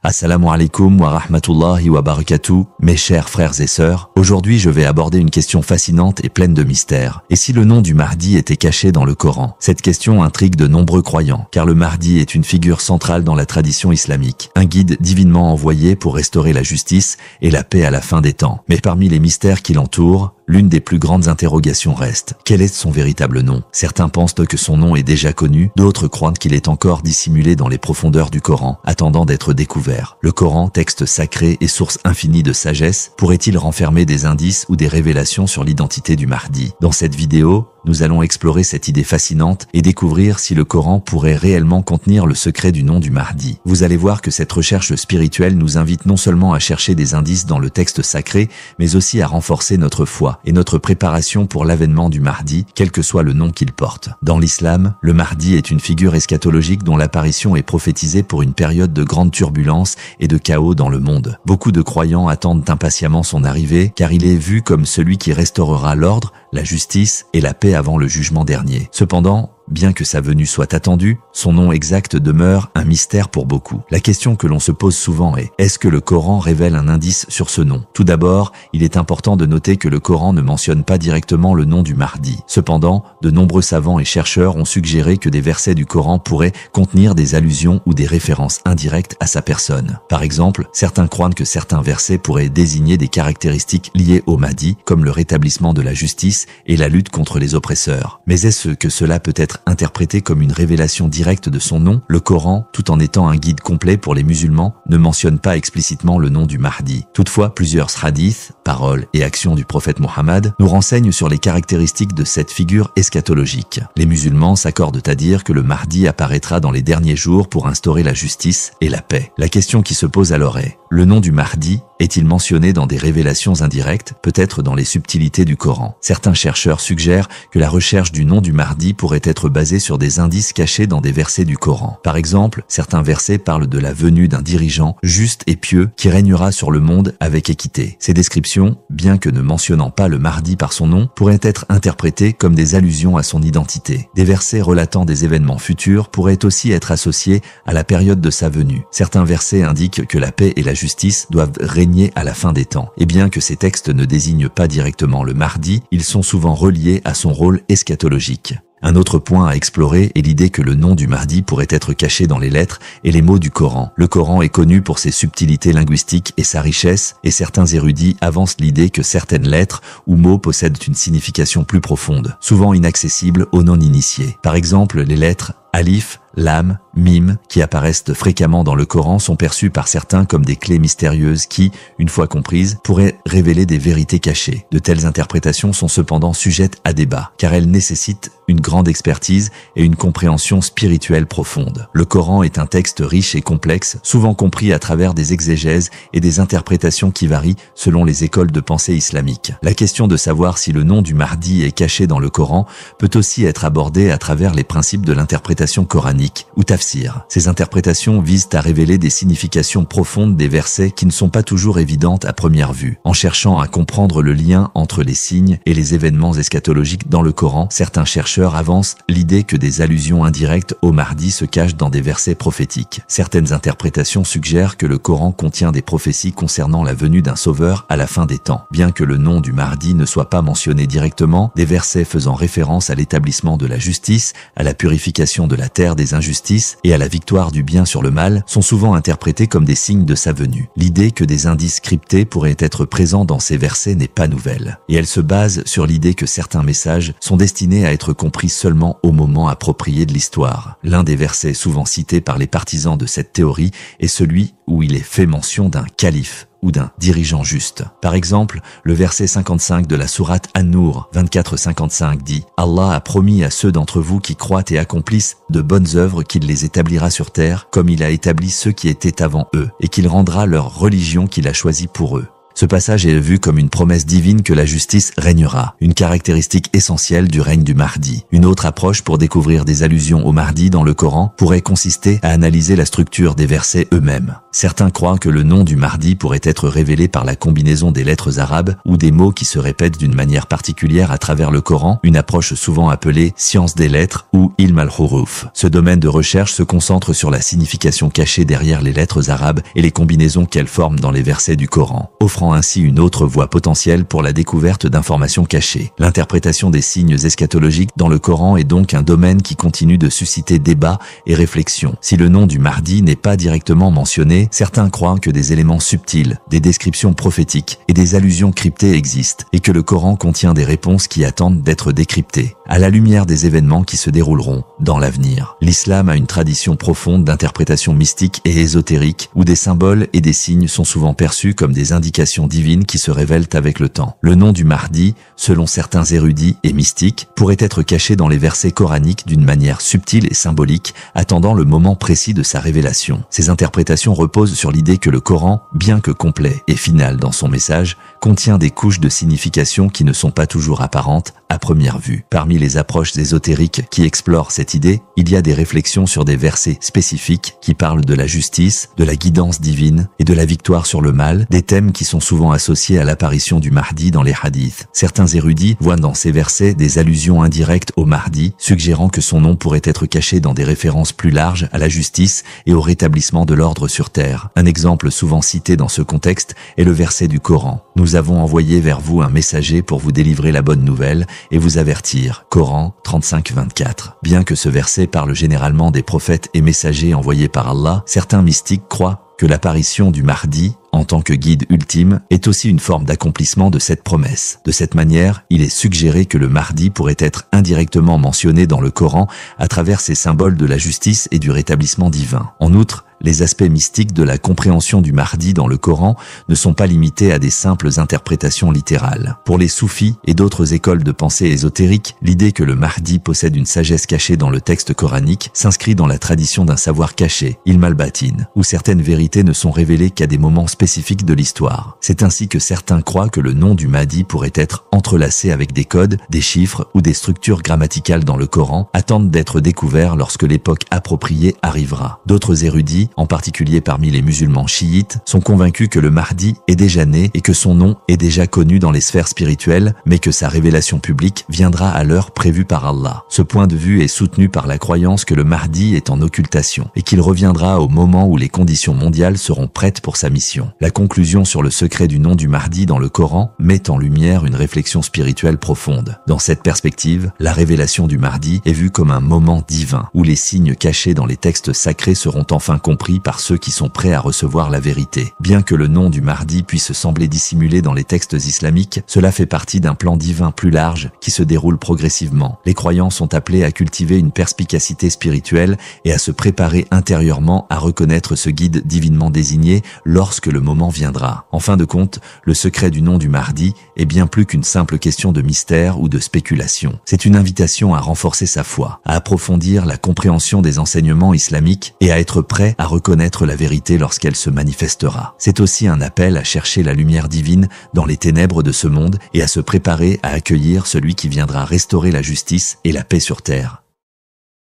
Assalamu alaikum wa rahmatullahi wa barakatuh, mes chers frères et sœurs. Aujourd'hui, je vais aborder une question fascinante et pleine de mystères. Et si le nom du Mahdi était caché dans le Coran? Cette question intrigue de nombreux croyants, car le Mahdi est une figure centrale dans la tradition islamique, un guide divinement envoyé pour restaurer la justice et la paix à la fin des temps. Mais parmi les mystères qui l'entourent, l'une des plus grandes interrogations reste. Quel est son véritable nom? Certains pensent que son nom est déjà connu, d'autres croient qu'il est encore dissimulé dans les profondeurs du Coran, attendant d'être découvert. Le Coran, texte sacré et source infinie de sagesse, pourrait-il renfermer des indices ou des révélations sur l'identité du Mahdi? Dans cette vidéo, nous allons explorer cette idée fascinante et découvrir si le Coran pourrait réellement contenir le secret du nom du Mahdi. Vous allez voir que cette recherche spirituelle nous invite non seulement à chercher des indices dans le texte sacré, mais aussi à renforcer notre foi et notre préparation pour l'avènement du Mahdi, quel que soit le nom qu'il porte. Dans l'islam, le Mahdi est une figure eschatologique dont l'apparition est prophétisée pour une période de grande turbulence et de chaos dans le monde. Beaucoup de croyants attendent impatiemment son arrivée, car il est vu comme celui qui restaurera l'ordre, la justice et la paix avant le jugement dernier. Cependant, bien que sa venue soit attendue, son nom exact demeure un mystère pour beaucoup. La question que l'on se pose souvent est: est-ce que le Coran révèle un indice sur ce nom? Tout d'abord, il est important de noter que le Coran ne mentionne pas directement le nom du Mahdi. Cependant, de nombreux savants et chercheurs ont suggéré que des versets du Coran pourraient contenir des allusions ou des références indirectes à sa personne. Par exemple, certains croient que certains versets pourraient désigner des caractéristiques liées au Mahdi, comme le rétablissement de la justice et la lutte contre les oppresseurs. Mais est-ce que cela peut être interprété comme une révélation directe de son nom? Le Coran, tout en étant un guide complet pour les musulmans, ne mentionne pas explicitement le nom du Mahdi. Toutefois, plusieurs hadiths, paroles et actions du prophète Mohammed nous renseignent sur les caractéristiques de cette figure eschatologique. Les musulmans s'accordent à dire que le Mahdi apparaîtra dans les derniers jours pour instaurer la justice et la paix. La question qui se pose alors est: le nom du Mahdi est-il mentionné dans des révélations indirectes, peut-être dans les subtilités du Coran? Certains chercheurs suggèrent que la recherche du nom du Mahdi pourrait être basée sur des indices cachés dans des versets du Coran. Par exemple, certains versets parlent de la venue d'un dirigeant juste et pieux qui régnera sur le monde avec équité. Ces descriptions, bien que ne mentionnant pas le Mahdi par son nom, pourraient être interprétées comme des allusions à son identité. Des versets relatant des événements futurs pourraient aussi être associés à la période de sa venue. Certains versets indiquent que la paix et la justice doivent régner à la fin des temps. Et bien que ces textes ne désignent pas directement le Mahdi, ils sont souvent reliés à son rôle eschatologique. Un autre point à explorer est l'idée que le nom du Mahdi pourrait être caché dans les lettres et les mots du Coran. Le Coran est connu pour ses subtilités linguistiques et sa richesse, et certains érudits avancent l'idée que certaines lettres ou mots possèdent une signification plus profonde, souvent inaccessible aux non-initiés. Par exemple, les lettres Alif, Lam, Mim, qui apparaissent fréquemment dans le Coran, sont perçues par certains comme des clés mystérieuses qui, une fois comprises, pourraient révéler des vérités cachées. De telles interprétations sont cependant sujettes à débat, car elles nécessitent une grande expertise et une compréhension spirituelle profonde. Le Coran est un texte riche et complexe, souvent compris à travers des exégèses et des interprétations qui varient selon les écoles de pensée islamiques. La question de savoir si le nom du Mahdi est caché dans le Coran peut aussi être abordée à travers les principes de l'interprétation coranique ou tafsir. Ces interprétations visent à révéler des significations profondes des versets qui ne sont pas toujours évidentes à première vue. En cherchant à comprendre le lien entre les signes et les événements eschatologiques dans le Coran, certains chercheurs avancent l'idée que des allusions indirectes au Mahdi se cachent dans des versets prophétiques. Certaines interprétations suggèrent que le Coran contient des prophéties concernant la venue d'un sauveur à la fin des temps. Bien que le nom du Mahdi ne soit pas mentionné directement, des versets faisant référence à l'établissement de la justice, à la purification de la terre des injustices et à la victoire du bien sur le mal sont souvent interprétés comme des signes de sa venue. L'idée que des indices cryptés pourraient être présents dans ces versets n'est pas nouvelle, et elle se base sur l'idée que certains messages sont destinés à être compris seulement au moment approprié de l'histoire. L'un des versets souvent cités par les partisans de cette théorie est celui où il est fait mention d'un calife ou d'un dirigeant juste. Par exemple, le verset 55 de la sourate An-Nur 24-55 dit: Allah a promis à ceux d'entre vous qui croient et accomplissent de bonnes œuvres qu'il les établira sur terre, comme il a établi ceux qui étaient avant eux, et qu'il rendra leur religion qu'il a choisie pour eux. Ce passage est vu comme une promesse divine que la justice régnera, une caractéristique essentielle du règne du Mahdi. Une autre approche pour découvrir des allusions au Mahdi dans le Coran pourrait consister à analyser la structure des versets eux-mêmes. Certains croient que le nom du Mahdi pourrait être révélé par la combinaison des lettres arabes ou des mots qui se répètent d'une manière particulière à travers le Coran, une approche souvent appelée science des lettres ou ilm al-huruf. Ce domaine de recherche se concentre sur la signification cachée derrière les lettres arabes et les combinaisons qu'elles forment dans les versets du Coran, offrant ainsi une autre voie potentielle pour la découverte d'informations cachées. L'interprétation des signes eschatologiques dans le Coran est donc un domaine qui continue de susciter débat et réflexion. Si le nom du Mahdi n'est pas directement mentionné, certains croient que des éléments subtils, des descriptions prophétiques et des allusions cryptées existent et que le Coran contient des réponses qui attendent d'être décryptées. À la lumière des événements qui se dérouleront dans l'avenir, l'islam a une tradition profonde d'interprétation mystique et ésotérique où des symboles et des signes sont souvent perçus comme des indications divines qui se révèlent avec le temps. Le nom du Mahdi, selon certains érudits et mystiques, pourrait être caché dans les versets coraniques d'une manière subtile et symbolique, attendant le moment précis de sa révélation. Ces interprétations reposent sur l'idée que le Coran, bien que complet et final dans son message, contient des couches de signification qui ne sont pas toujours apparentes à première vue. Parmi les approches ésotériques qui explorent cette idée, il y a des réflexions sur des versets spécifiques qui parlent de la justice, de la guidance divine et de la victoire sur le mal, des thèmes qui sont souvent associés à l'apparition du Mahdi dans les hadiths. Certains érudits voient dans ces versets des allusions indirectes au Mahdi, suggérant que son nom pourrait être caché dans des références plus larges à la justice et au rétablissement de l'ordre sur terre. Un exemple souvent cité dans ce contexte est le verset du Coran. Nous avons envoyé vers vous un messager pour vous délivrer la bonne nouvelle et vous avertir. Coran 35-24. Bien que ce verset parle généralement des prophètes et messagers envoyés par Allah, certains mystiques croient que l'apparition du Mahdi, en tant que guide ultime, est aussi une forme d'accomplissement de cette promesse. De cette manière, il est suggéré que le Mahdi pourrait être indirectement mentionné dans le Coran à travers ces symboles de la justice et du rétablissement divin. En outre, les aspects mystiques de la compréhension du Mahdi dans le Coran ne sont pas limités à des simples interprétations littérales. Pour les soufis et d'autres écoles de pensée ésotériques, l'idée que le Mahdi possède une sagesse cachée dans le texte coranique s'inscrit dans la tradition d'un savoir caché, ilm al-batin, où certaines vérités ne sont révélées qu'à des moments spécifiques de l'histoire. C'est ainsi que certains croient que le nom du Mahdi pourrait être entrelacé avec des codes, des chiffres ou des structures grammaticales dans le Coran, attendent d'être découverts lorsque l'époque appropriée arrivera. D'autres érudits, en particulier parmi les musulmans chiites, sont convaincus que le Mahdi est déjà né et que son nom est déjà connu dans les sphères spirituelles, mais que sa révélation publique viendra à l'heure prévue par Allah. Ce point de vue est soutenu par la croyance que le Mahdi est en occultation et qu'il reviendra au moment où les conditions mondiales seront prêtes pour sa mission. La conclusion sur le secret du nom du Mahdi dans le Coran met en lumière une réflexion spirituelle profonde. Dans cette perspective, la révélation du Mahdi est vue comme un moment divin, où les signes cachés dans les textes sacrés seront enfin compris par ceux qui sont prêts à recevoir la vérité. Bien que le nom du Mahdi puisse sembler dissimulé dans les textes islamiques, cela fait partie d'un plan divin plus large qui se déroule progressivement. Les croyants sont appelés à cultiver une perspicacité spirituelle et à se préparer intérieurement à reconnaître ce guide divinement désigné lorsque le moment viendra. En fin de compte, le secret du nom du Mahdi est bien plus qu'une simple question de mystère ou de spéculation. C'est une invitation à renforcer sa foi, à approfondir la compréhension des enseignements islamiques et à être prêt à reconnaître la vérité lorsqu'elle se manifestera. C'est aussi un appel à chercher la lumière divine dans les ténèbres de ce monde et à se préparer à accueillir celui qui viendra restaurer la justice et la paix sur terre.